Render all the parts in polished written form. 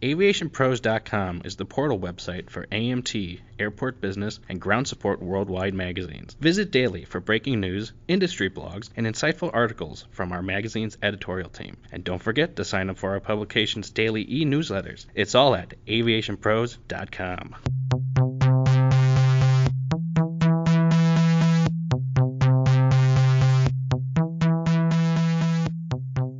AviationPros.com is the portal website for AMT, Airport Business, and Ground Support Worldwide magazines. Visit daily for breaking news, industry blogs, and insightful articles from our magazine's editorial team. And don't forget to sign up for our publication's daily e-newsletters. It's all at AviationPros.com.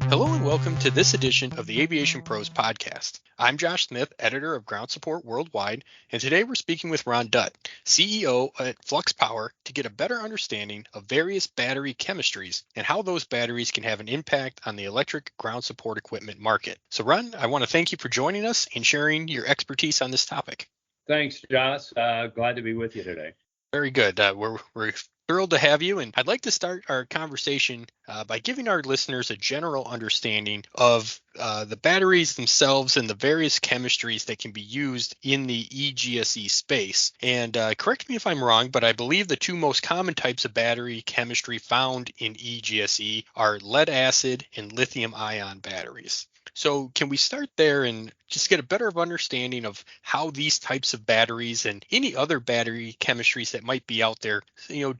Hello and welcome to this edition of the Aviation Pros podcast. I'm Josh Smith, editor of Ground Support Worldwide, and today we're speaking with Ron Dutt, CEO at Flux Power, to get a better understanding of various battery chemistries and how those batteries can have an impact on the electric ground support equipment market. So Ron, I want to thank you for joining us and sharing your expertise on this topic. Thanks, Josh. Glad to be with you today. Very good. We're thrilled to have you, and I'd like to start our conversation by giving our listeners a general understanding of the batteries themselves and the various chemistries that can be used in the eGSE space. And correct me if I'm wrong, but I believe the two most common types of battery chemistry found in eGSE are lead acid and lithium ion batteries. So can we start there and just get a better understanding of how these types of batteries and any other battery chemistries that might be out there,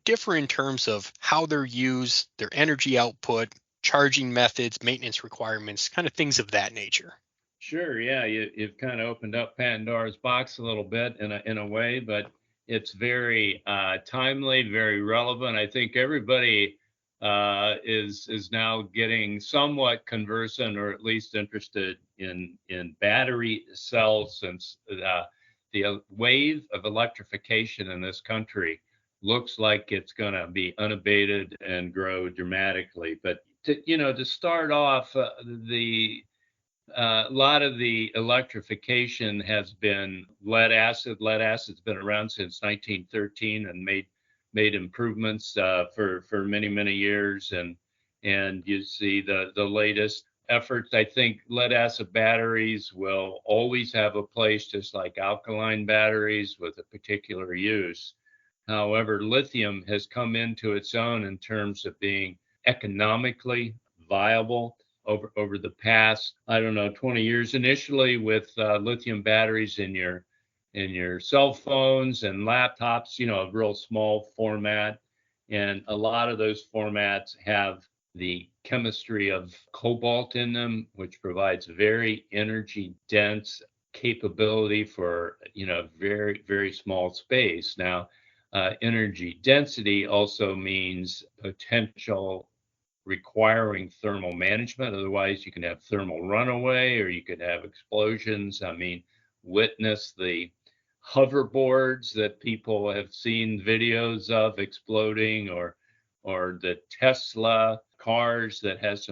differ in terms of how they're used, their energy output, charging methods, maintenance requirements, kind of things of that nature? Sure. Yeah, you've kind of opened up Pandora's box a little bit in a way, but it's very timely, very relevant. I think everybody is now getting somewhat conversant, or at least interested in battery cells, since the wave of electrification in this country looks like it's going to be unabated and grow dramatically. But to start off, a lot of the electrification has been lead acid. Lead acid's been around since 1913 and made improvements for many years, and you see the latest efforts. I think lead acid batteries will always have a place, just like alkaline batteries, with a particular use. However, lithium has come into its own in terms of being economically viable over the past, 20 years, initially with lithium batteries in your cell phones and laptops, a real small format. And a lot of those formats have the chemistry of cobalt in them, which provides very energy dense capability for, very, very small space. Now, energy density also means potential requiring thermal management. Otherwise, you can have thermal runaway, or you could have explosions. Witness the hoverboards that people have seen videos of exploding, or the Tesla cars that has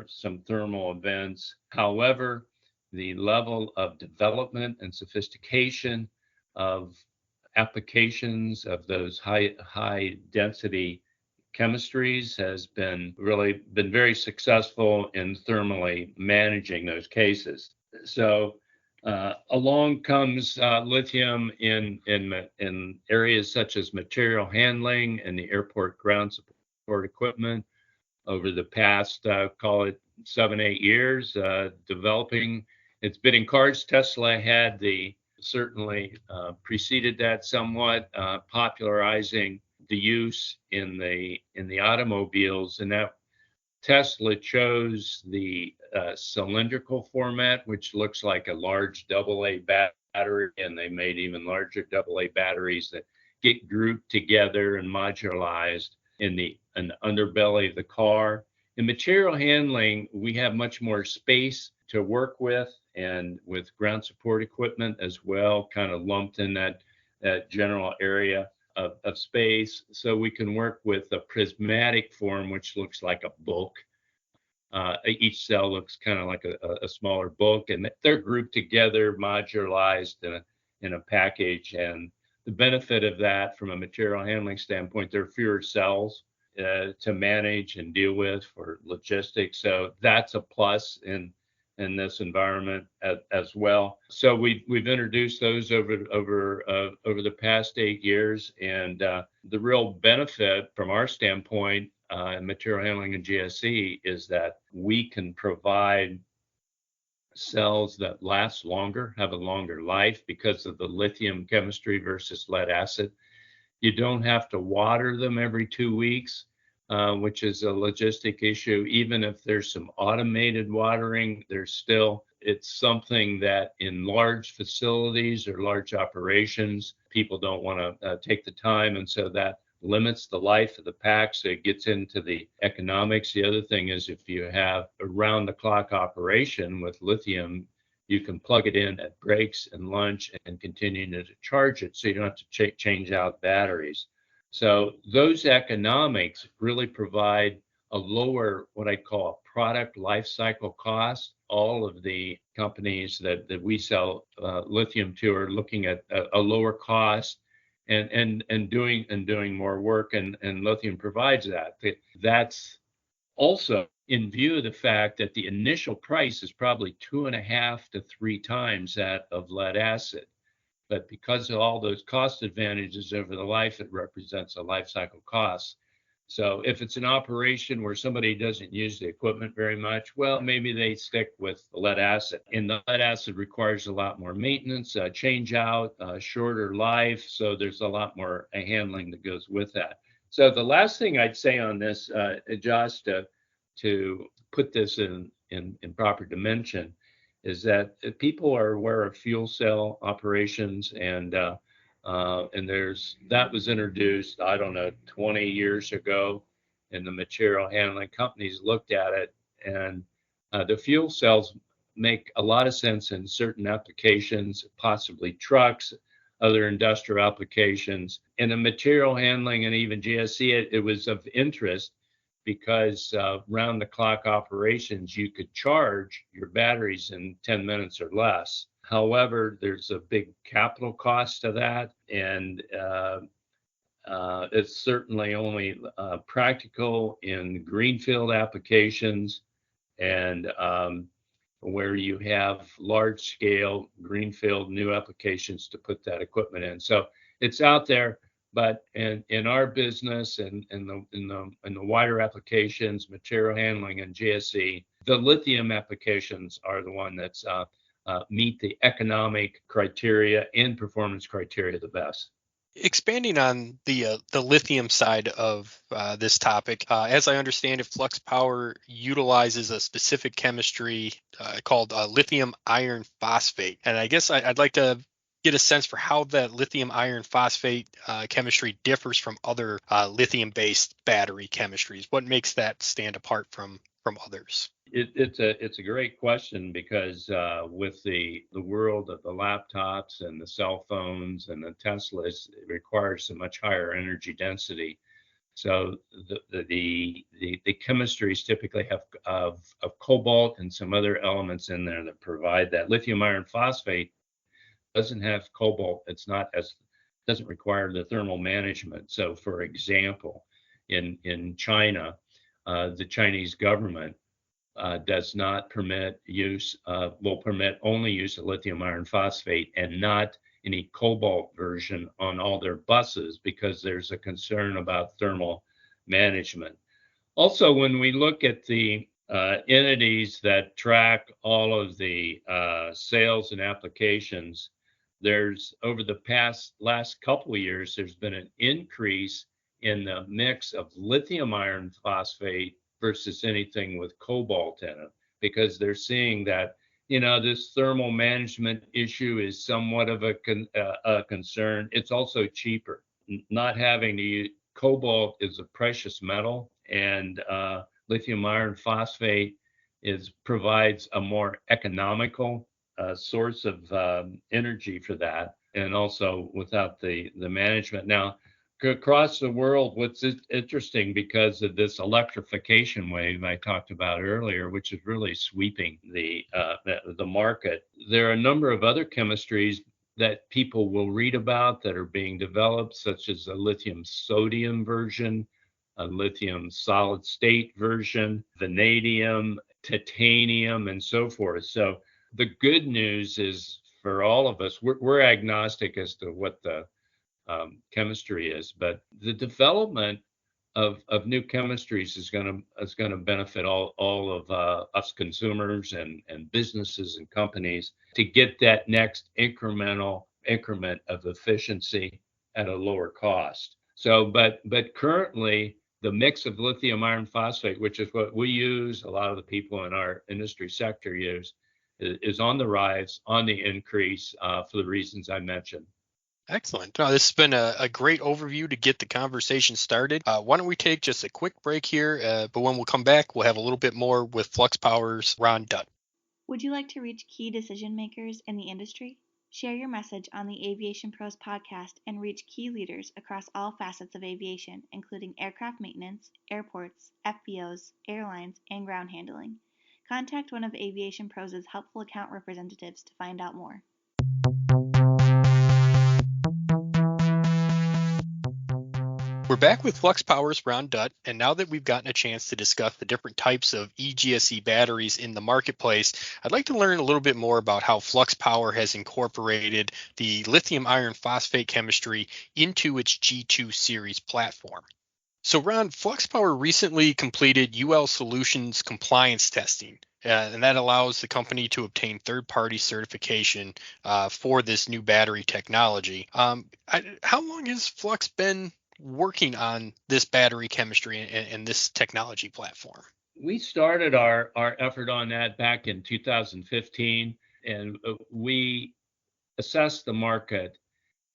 some thermal events. However, the level of development and sophistication of applications of those high density chemistries has been very successful in thermally managing those cases. So along comes lithium in areas such as material handling and the airport ground support equipment over the past, call it 7-8 years, developing. It's been in cars. Tesla had certainly preceded that somewhat, popularizing the use in the automobiles, and that Tesla chose the cylindrical format, which looks like a large AA battery, and they made even larger AA batteries that get grouped together and modularized in the underbelly of the car. In material handling, we have much more space to work with, and with ground support equipment as well, kind of lumped in that general area of space. So we can work with a prismatic form, which looks like a book. Each cell looks kind of like a smaller book, and they're grouped together, modularized in a package. And the benefit of that, from a material handling standpoint, there are fewer cells to manage and deal with for logistics. So that's a plus in this environment as well. So we've introduced those over the past 8 years, and the real benefit from our standpoint in material handling and GSE is that we can provide cells that last longer, have a longer life because of the lithium chemistry versus lead acid. You don't have to water them every 2 weeks, which is a logistic issue. Even if there's some automated watering, it's something that in large facilities or large operations, people don't want to take the time. And so that limits the life of the pack. So it gets into the economics. The other thing is if you have around the clock operation with lithium, you can plug it in at breaks and lunch and continue to charge it so you don't have to change out batteries. So those economics really provide a lower, what I call a product life cycle cost. All of the companies that we sell lithium to are looking at a lower cost and doing more work, and lithium provides that. That's also in view of the fact that the initial price is probably 2.5 to 3 times that of lead acid. But because of all those cost advantages over the life, it represents a life cycle cost. So if it's an operation where somebody doesn't use the equipment very much, well, maybe they stick with the lead acid. And the lead acid requires a lot more maintenance, change out, shorter life. So there's a lot more handling that goes with that. So the last thing I'd say on this, Josh, to put this in proper dimension, is that people are aware of fuel cell operations, and that was introduced, I don't know, 20 years ago, and the material handling companies looked at it, and the fuel cells make a lot of sense in certain applications, possibly trucks, other industrial applications. In the material handling and even GSE, it was of interest because round the clock operations, you could charge your batteries in 10 minutes or less. However, there's a big capital cost to that, and it's certainly only practical in greenfield applications and where you have large scale greenfield new applications to put that equipment in. So it's out there, but in our business and in the wider applications, material handling and GSE, the lithium applications are the one that's meet the economic criteria and performance criteria the best. Expanding on the lithium side of this topic, as I understand it, Flux Power utilizes a specific chemistry called lithium iron phosphate, and I guess I'd like to get a sense for how that lithium iron phosphate chemistry differs from other lithium-based battery chemistries. What makes that stand apart from others? It's a great question because with the world of the laptops and the cell phones and the Teslas, it requires a much higher energy density. So the chemistries typically have of cobalt and some other elements in there that provide that. Lithium iron phosphate doesn't have cobalt. Doesn't require the thermal management. So for example, in China, the Chinese government does not permit will permit only use of lithium iron phosphate and not any cobalt version on all their buses because there's a concern about thermal management. Also, when we look at the entities that track all of the sales and applications, there's over the last couple of years, there's been an increase in the mix of lithium iron phosphate versus anything with cobalt in it, because they're seeing that, this thermal management issue is somewhat of a concern. It's also cheaper. Not having to use cobalt is a precious metal, and lithium iron phosphate provides a more economical source of energy for that, and also without the management. Now, across the world, what's interesting because of this electrification wave I talked about earlier, which is really sweeping the market, there are a number of other chemistries that people will read about that are being developed, such as a lithium sodium version, a lithium solid state version, vanadium, titanium, and so forth. So the good news is for all of us, we're agnostic as to what the chemistry is, but the development of new chemistries is going to benefit all of us consumers and businesses and companies to get that next increment of efficiency at a lower cost. So, but currently the mix of lithium iron phosphate, which is what we use, a lot of the people in our industry sector use, is on the rise, on the increase for the reasons I mentioned. Excellent. No, this has been a great overview to get the conversation started. Why don't we take just a quick break here? But when we'll come back, we'll have a little bit more with Flux Power's Ron Dutt. Would you like to reach key decision makers in the industry? Share your message on the Aviation Pros podcast and reach key leaders across all facets of aviation, including aircraft maintenance, airports, FBOs, airlines, and ground handling. Contact one of Aviation Pros' helpful account representatives to find out more. We're back with Flux Power's Ron Dutt, and now that we've gotten a chance to discuss the different types of eGSE batteries in the marketplace, I'd like to learn a little bit more about how Flux Power has incorporated the lithium iron phosphate chemistry into its G2 series platform. So, Ron, Flux Power recently completed UL Solutions compliance testing, and that allows the company to obtain third-party certification for this new battery technology. How long has Flux been working on this battery chemistry and this technology platform? We started our effort on that back in 2015, and we assessed the market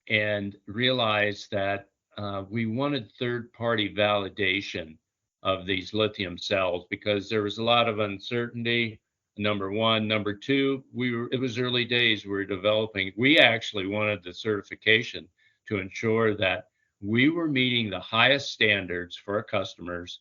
and realized that we wanted third-party validation of these lithium cells because there was a lot of uncertainty. Number one, number two, it was early days. We were developing. We actually wanted the certification to ensure that we were meeting the highest standards for our customers,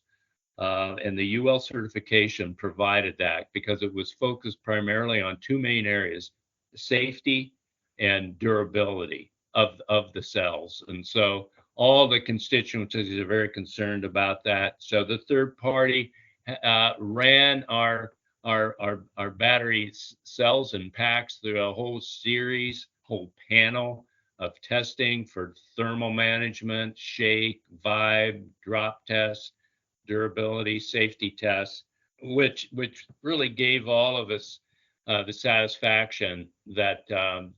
and the UL certification provided that because it was focused primarily on two main areas: safety and durability of the cells. And so all the constituencies are very concerned about that. So the third party ran our battery cells and packs through a whole panel of testing for thermal management, shake, vibe, drop tests, durability, safety tests, which really gave all of us the satisfaction that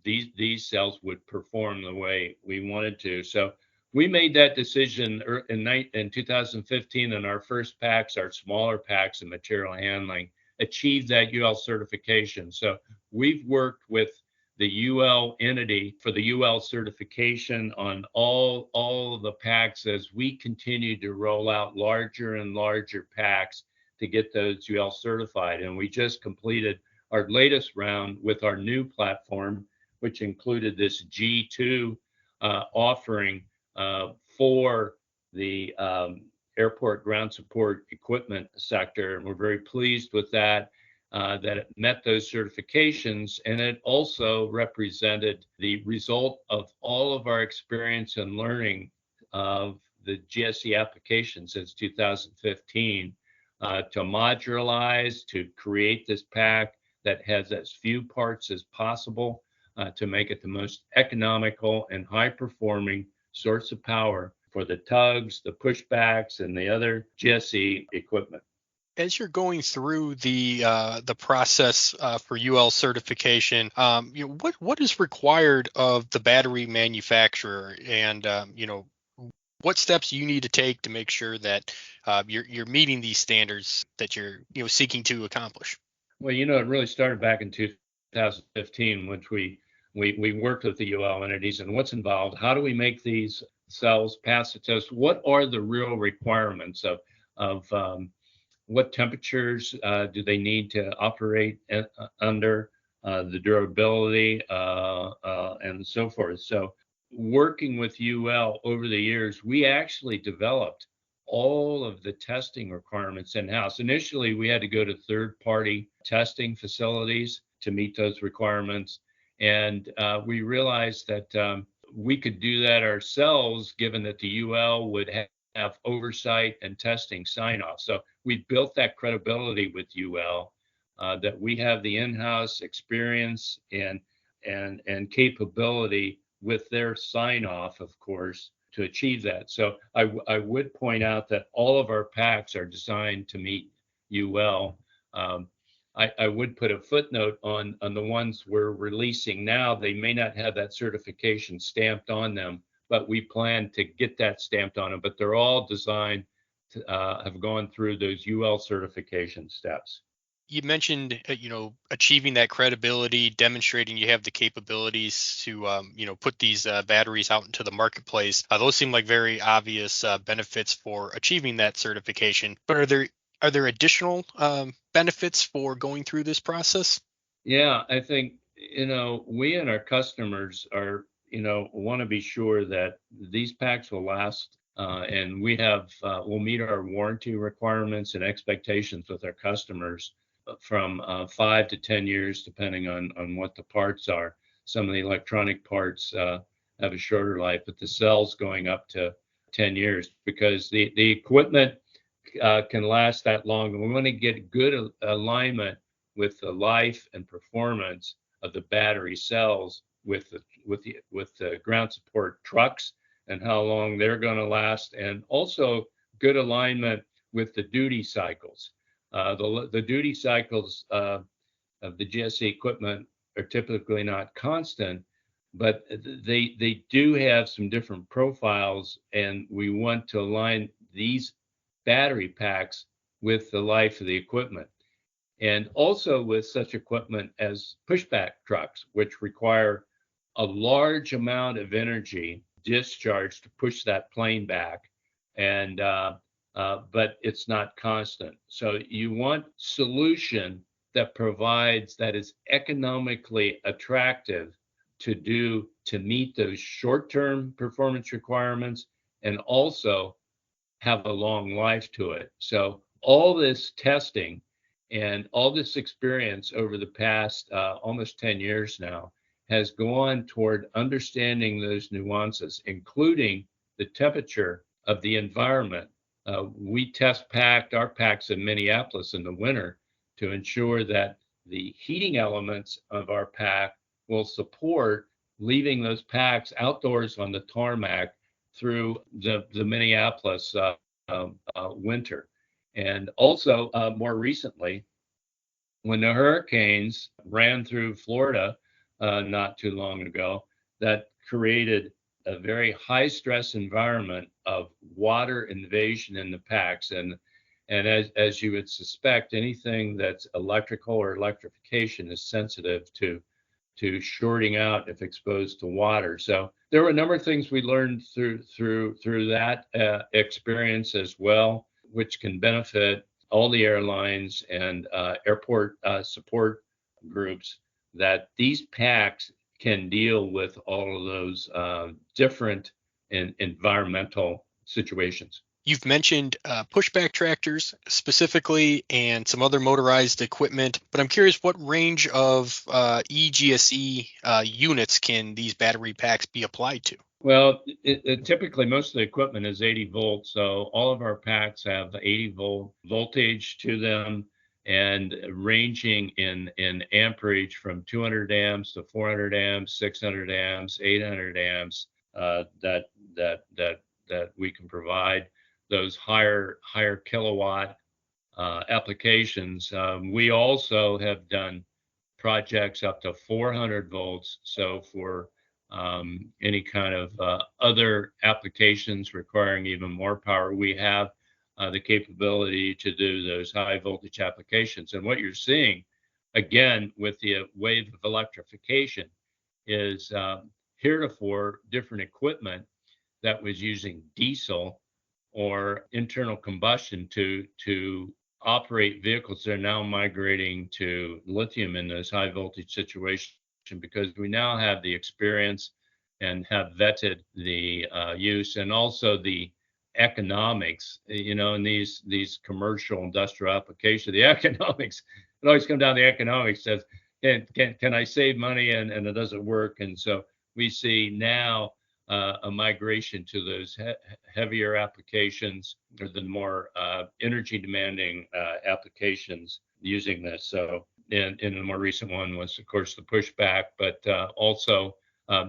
these cells would perform the way we wanted to. So we made that decision in 2015, and our first packs, our smaller packs in material handling, achieved that UL certification. So we've worked with the UL entity for the UL certification on all of the packs as we continue to roll out larger and larger packs to get those UL certified. And we just completed our latest round with our new platform, which included this G2 offering for the airport ground support equipment sector. And we're very pleased with that. That it met those certifications, and it also represented the result of all of our experience and learning of the GSE application since 2015 to modularize, to create this pack that has as few parts as possible to make it the most economical and high-performing source of power for the tugs, the pushbacks, and the other GSE equipment. As you're going through the process for UL certification, what is required of the battery manufacturer, and what steps you need to take to make sure that you're meeting these standards that you're seeking to accomplish? Well, it really started back in 2015, which we worked with the UL entities and what's involved. How do we make these cells pass the test? What are the real requirements of what temperatures do they need to operate under, the durability, and so forth. So working with UL over the years, we actually developed all of the testing requirements in-house. Initially, we had to go to third-party testing facilities to meet those requirements. And we realized that we could do that ourselves, given that the UL would have oversight and testing sign-off. So we built that credibility with UL that we have the in-house experience and capability with their sign-off, of course, to achieve that. So I would point out that all of our packs are designed to meet UL. I would put a footnote on the ones we're releasing now. They may not have that certification stamped on them, but we plan to get that stamped on them. But they're all designed to have gone through those UL certification steps. You mentioned, achieving that credibility, demonstrating you have the capabilities to, put these batteries out into the marketplace. Those seem like very obvious benefits for achieving that certification. But are there additional benefits for going through this process? Yeah, I think, we and our customers are, want to be sure that these packs will last, and we'll meet our warranty requirements and expectations with our customers from 5 to 10 years, depending on what the parts are. Some of the electronic parts have a shorter life, but the cells going up to 10 years because the equipment can last that long. And we want to get good alignment with the life and performance of the battery cells with the ground support trucks and how long they're going to last, and also good alignment with the duty cycles. The duty cycles of the GSE equipment are typically not constant, but they do have some different profiles, and we want to align these battery packs with the life of the equipment. And also with such equipment as pushback trucks, which require a large amount of energy discharged to push that plane back, and but it's not constant. So you want solution that is economically attractive to meet those short-term performance requirements and also have a long life to it. So all this testing and all this experience over the past almost 10 years now has gone toward understanding those nuances, including the temperature of the environment. We test packed our packs in Minneapolis in the winter to ensure that the heating elements of our pack will support leaving those packs outdoors on the tarmac through the Minneapolis winter. And also, more recently, when the hurricanes ran through Florida not too long ago, that created a very high stress environment of water invasion in the packs. And as you would suspect, anything that's electrical or electrification is sensitive to shorting out if exposed to water. So there were a number of things we learned through that experience as well, which can benefit all the airlines and airport support groups, that these packs can deal with all of those different environmental situations. You've mentioned pushback tractors specifically and some other motorized equipment, but I'm curious what range of eGSE units can these battery packs be applied to? Well, typically most of the equipment is 80 volts, so all of our packs have 80 volt voltage to them, and ranging in amperage from 200 amps to 400 amps, 600 amps, 800 amps that we can provide. Those higher kilowatt applications. We also have done projects up to 400 volts. So for any kind of other applications requiring even more power, we have the capability to do those high voltage applications. And what you're seeing, again, with the wave of electrification is heretofore different equipment that was using diesel or internal combustion to operate vehicles that are now migrating to lithium in those high voltage situations, because we now have the experience and have vetted the use and also the economics, in these commercial industrial applications. The economics, it always comes down to the economics. Says, can I save money and it doesn't work? And so we see now a migration to those heavier applications, or the more energy demanding applications using this. So in the more recent one was, of course, the pushback, but also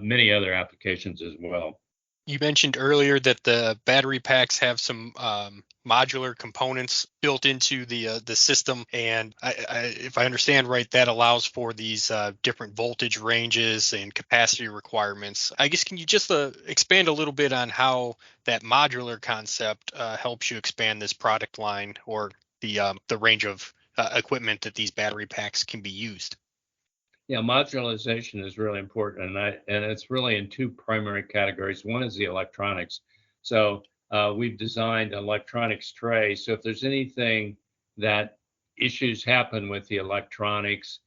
many other applications as well. You mentioned earlier that the battery packs have some modular components built into the system, and if I understand right, that allows for these different voltage ranges and capacity requirements. I guess can you just expand a little bit on how that modular concept helps you expand this product line or the range of equipment that these battery packs can be used? Yeah, modularization is really important, and it's really in two primary categories. One is the electronics. So we've designed an electronics tray. So if there's anything that issues happen with the electronics,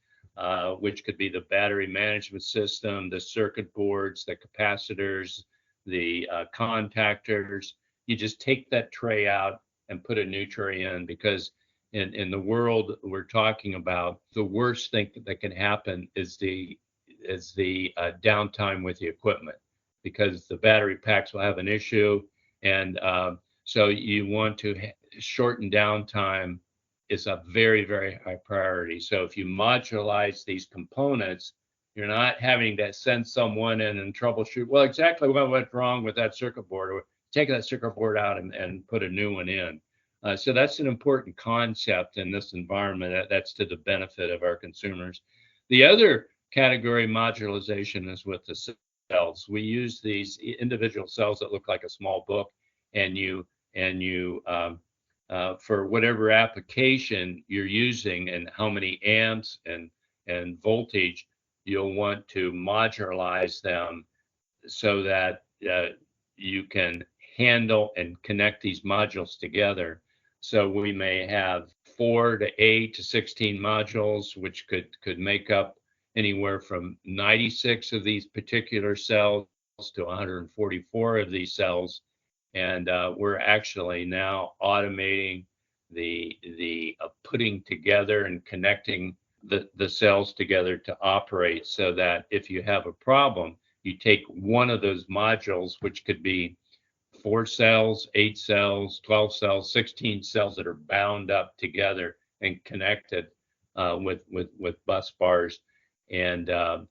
which could be the battery management system, the circuit boards, the capacitors, the contactors, you just take that tray out and put a new tray in, because in the world we're talking about, the worst thing that can happen is the downtime with the equipment, because the battery packs will have an issue, and so you want to shorten downtime is a very, very high priority. So if you modularize these components, you're not having to send someone in and troubleshoot, well, exactly what went wrong with that circuit board, or take that circuit board out and put a new one in. So that's an important concept in this environment. That's to the benefit of our consumers. The other category, modularization, is with the cells. We use these individual cells that look like a small book, and you for whatever application you're using and how many amps and voltage, you'll want to modularize them so that you can handle and connect these modules together. So we may have 4 to 8 to 16 modules, which could make up anywhere from 96 of these particular cells to 144 of these cells. And we're actually now automating the putting together and connecting the cells together to operate, so that if you have a problem, you take one of those modules, which could be 4 cells, 8 cells, 12 cells, 16 cells that are bound up together and connected with bus bars, and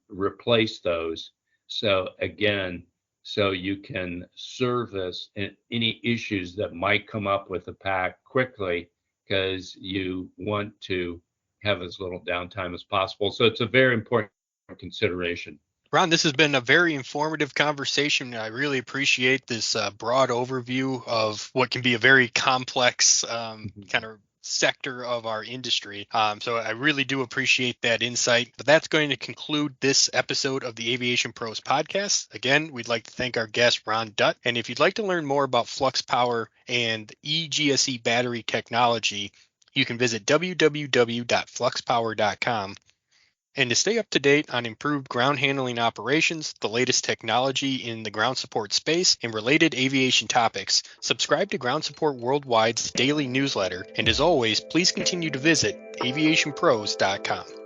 replace those. So again, so you can service any issues that might come up with the pack quickly, because you want to have as little downtime as possible. So it's a very important consideration. Ron, this has been a very informative conversation. I really appreciate this broad overview of what can be a very complex kind of sector of our industry. So I really do appreciate that insight. But that's going to conclude this episode of the Aviation Pros podcast. Again, we'd like to thank our guest, Ron Dutt. And if you'd like to learn more about Flux Power and eGSE battery technology, you can visit www.fluxpower.com. And to stay up to date on improved ground handling operations, the latest technology in the ground support space, and related aviation topics, subscribe to Ground Support Worldwide's daily newsletter. And as always, please continue to visit AviationPros.com.